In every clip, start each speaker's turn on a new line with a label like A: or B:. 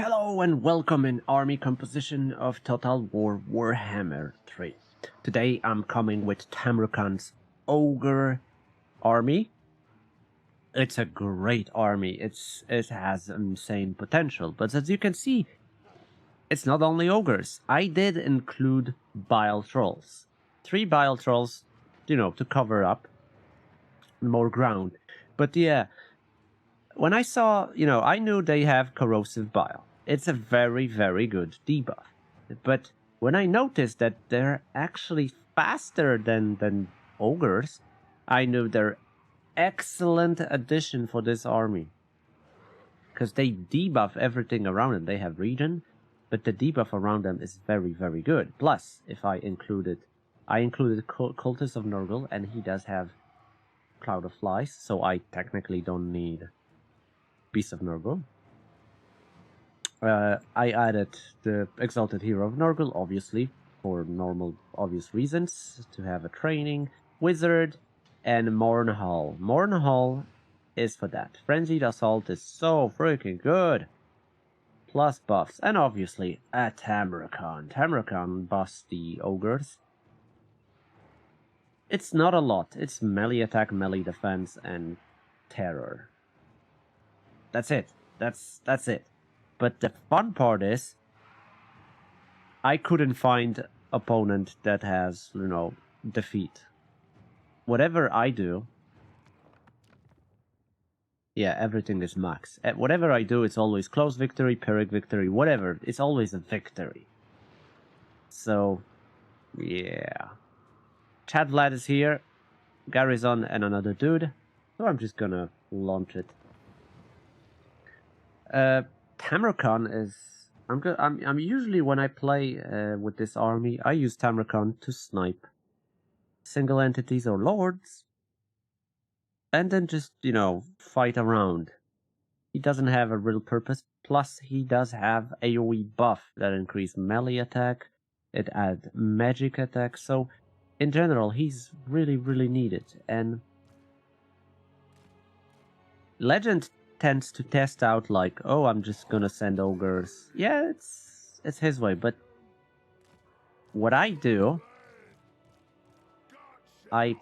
A: Hello and welcome in army composition of Total War Warhammer 3. Today I'm coming with Tamurkhan's Ogre army. It's a great army. It has insane potential, but as you can see, it's not only ogres. I did include bile trolls. 3 bile trolls, to cover up more ground. But yeah, when I saw, I knew they have corrosive bile. It's a very, very good debuff. But when I noticed that they're actually faster than ogres, I knew they're excellent addition for this army. Because they debuff everything around them. They have regen, but the debuff around them is very, very good. Plus, if I included Cultist of Nurgle, and he does have Cloud of Flies, so I technically don't need Beast of Nurgle. I added the Exalted Hero of Nurgle, obviously, for normal, obvious reasons, to have a training, Wizard, and Mournhall. Mournhall is for that. Frenzied Assault is so freaking good. Plus buffs, and obviously a Tamurkhan. Tamurkhan buffs the ogres. It's not a lot. It's melee attack, melee defense, and terror. That's it. That's it. But the fun part is, I couldn't find opponent that has, defeat. Whatever I do, yeah, everything is max. Whatever I do, it's always close victory, Pyrrhic victory, whatever. It's always a victory. So, yeah. Chad Vlad is here, Garrison and another dude. So I'm just gonna launch it. Tamurkhan is... I'm usually, when I play with this army, I use Tamurkhan to snipe single entities or lords, and then just, fight around. He doesn't have a real purpose, plus he does have AoE buff that increase melee attack, it adds magic attack, so in general he's really, really needed. And Legend tends to test out like, oh, I'm just gonna send ogres. Yeah, it's his way, but what I do, I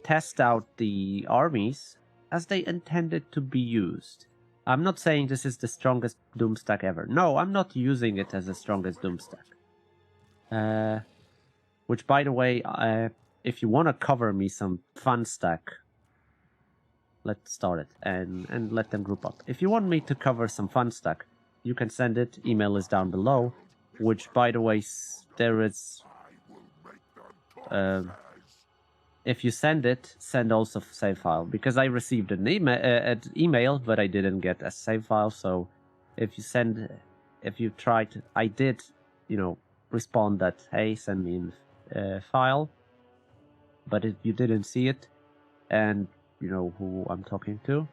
A: test out the armies as they intended to be used. I'm not saying this is the strongest Doomstack ever. No, I'm not using it as the strongest Doomstack. Which, by the way, if you want to cover me some fun stack, let's start it and let them group up. If you want me to cover some fun stack, you can send it. Email is down below. Which, by the way, there is... if you send it, send also save file. Because I received an email, but I didn't get a save file. So if you tried, I did, respond that, hey, send me a file. But if you didn't see it, and you know who I'm talking to,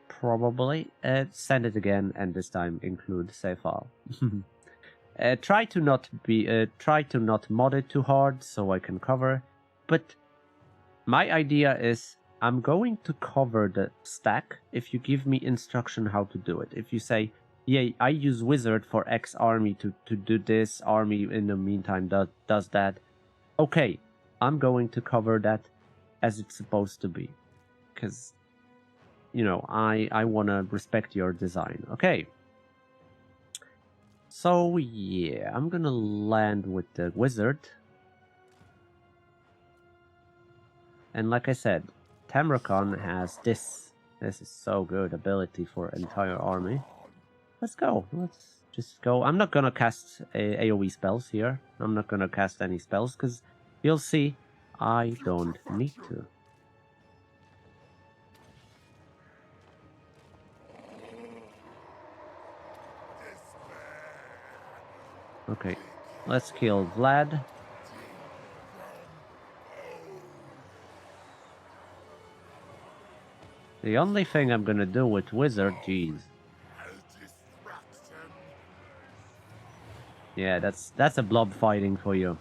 A: probably, send it again, and this time include save file. Try to not mod it too hard so I can cover, but my idea is I'm going to cover the stack if you give me instruction how to do it. If you say, yeah, I use Wizard for X army to do this, army in the meantime does that, okay, I'm going to cover that as it's supposed to be. Because, I want to respect your design. Okay. So, yeah, I'm gonna land with the Wizard. And like I said, Tamurkhan has this. This is so good ability for entire army. Let's go. Let's just go. I'm not gonna cast AoE spells here. I'm not gonna cast any spells because you'll see I don't need to. Okay, let's kill Vlad. The only thing I'm gonna do with Wizard, jeez. Yeah, that's a blob fighting for you.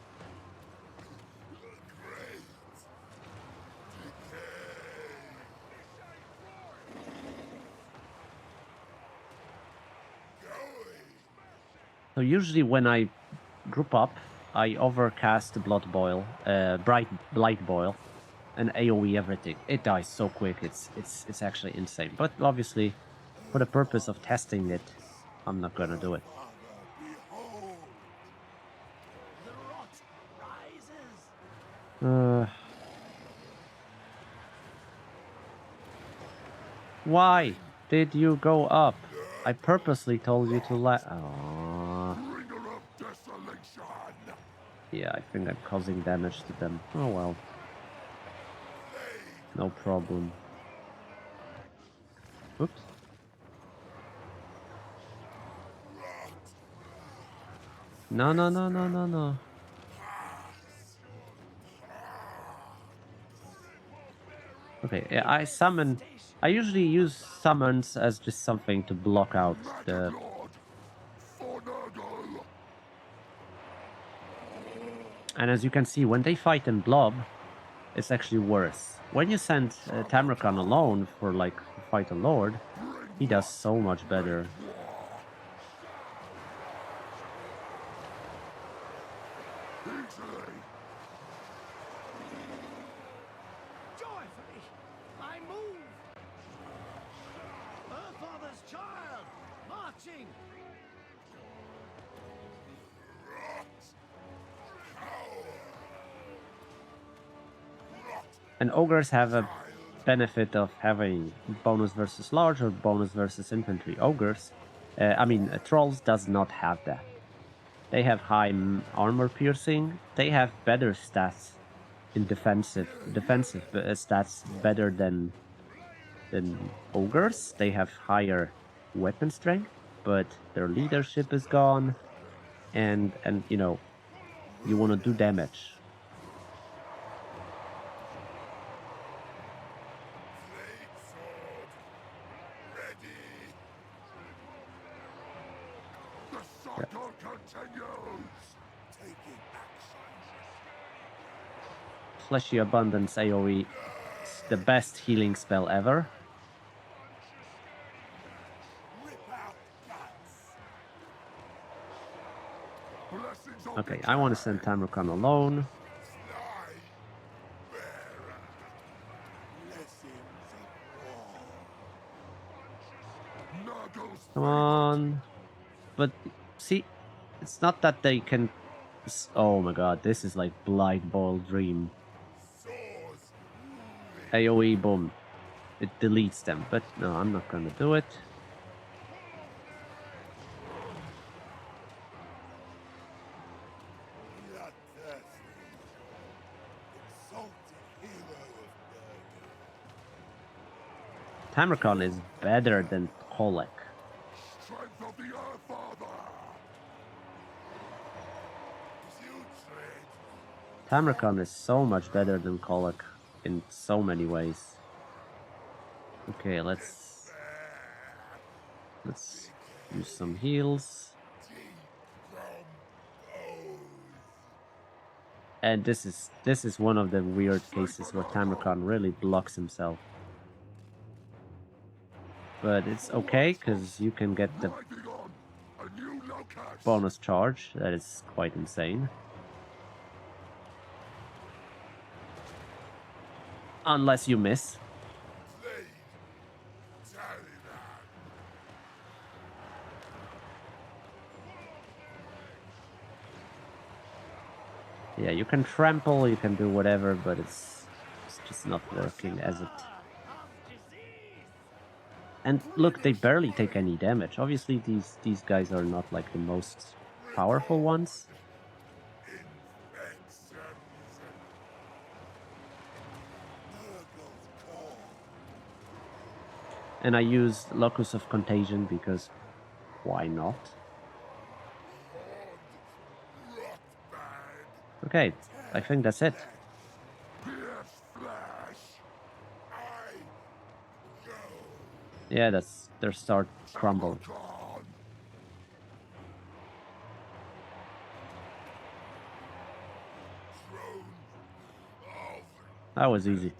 A: So usually when I group up, I overcast Blood Boil, Blight Boil, and AoE everything. It dies so quick, it's actually insane. But obviously, for the purpose of testing it, I'm not gonna do it. Why did you go up? I purposely told you to let. Oh. Yeah, I think I'm causing damage to them. Oh well. No problem. Oops. No, no, no, no, no, no. Okay, yeah, I usually use summons as just something to block out the... And as you can see, when they fight in blob, it's actually worse. When you send Tamurkhan alone for, like, fight a lord, he does so much better. And ogres have a benefit of having bonus versus large or bonus versus infantry. Ogres, trolls does not have that. They have high armor piercing. They have better stats in defensive stats better than ogres. They have higher weapon strength, but their leadership is gone, and you know, you want to do damage. Fleshy Abundance AoE is the best healing spell ever. Okay, I want to send Tamurkhan alone. Come on. But see, it's not that they can... Oh my god, this is like Blight Ball Dream. AoE, boom. It deletes them, but no, I'm not gonna do it. Tamurkhan is better than Kolek. Tamurkhan is so much better than Kolek in so many ways. Okay, let's use some heals. And this is one of the weird cases where Tamurkhan really blocks himself. But it's okay, because you can get the bonus charge. That is quite insane. Unless you miss. Yeah, you can trample, you can do whatever, but it's just not working as it... And look, they barely take any damage. Obviously, these guys are not like the most powerful ones. And I use Locus of Contagion because why not? Okay, I think that's it. Yeah, that's their start crumble. That was easy.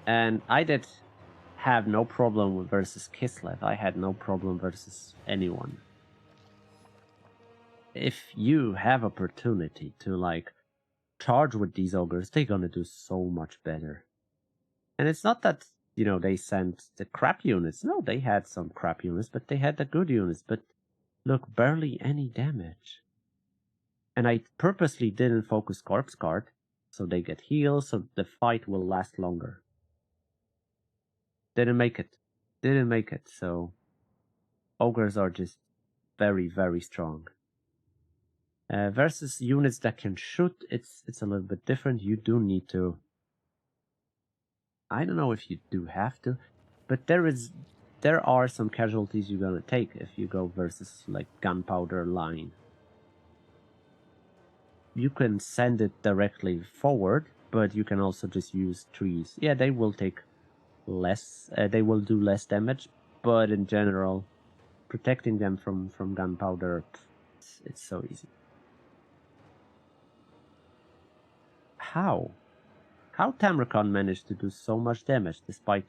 A: And I did have no problem versus Kislev. I had no problem versus anyone. if you have opportunity to like charge with these ogres, they're gonna do so much better. And it's not that, you know, they sent the crap units. No, they had some crap units, but they had the good units. But look, barely any damage. And I purposely didn't focus Corpse Guard, so they get healed, so the fight will last longer. Didn't make it. Didn't make it, so ogres are just very, very strong. Versus units that can shoot, it's a little bit different. You do need to... I don't know if you do have to, but there are some casualties you're gonna take if you go versus like gunpowder line. You can send it directly forward, but you can also just use trees. Yeah, they will take less, they will do less damage, but in general, protecting them from gunpowder, it's so easy. How Tamurkhan managed to do so much damage despite...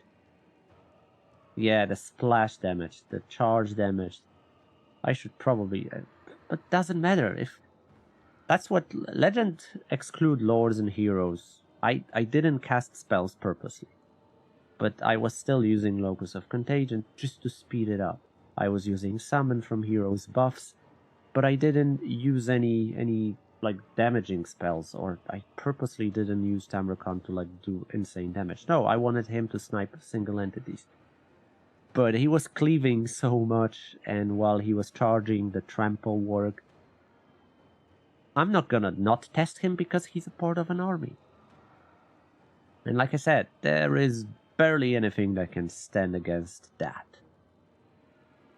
A: Yeah, the splash damage, the charge damage. I should probably... but doesn't matter. If that's what... Legend exclude lords and heroes. I didn't cast spells purposely. But I was still using Locus of Contagion just to speed it up. I was using Summon from heroes buffs, but I didn't use any like damaging spells, or I purposely didn't use Tamurkhan to like do insane damage. No, I wanted him to snipe single entities. But he was cleaving so much, and while he was charging the trample work, I'm not gonna not test him because he's a part of an army. And like I said, there is barely anything that can stand against that.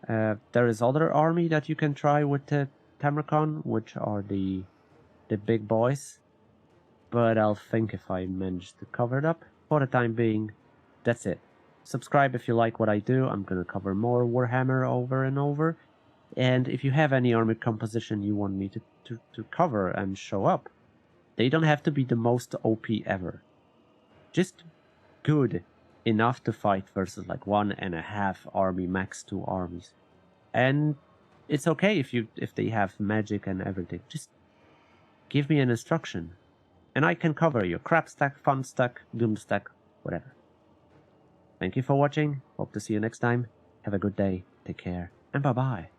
A: There is other army that you can try with the Tamurkhan, which are the big boys. But I'll think if I manage to cover it up. For the time being, that's it. Subscribe if you like what I do. I'm gonna cover more Warhammer over and over. And if you have any army composition you want me to cover and show up, they don't have to be the most OP ever. Just good enough to fight versus like 1.5 army, max 2 armies. And it's okay if they have magic and everything. Just give me an instruction, and I can cover your crap stack, fun stack, Doomstack, whatever. Thank you for watching. Hope to see you next time. Have a good day. Take care, and bye-bye.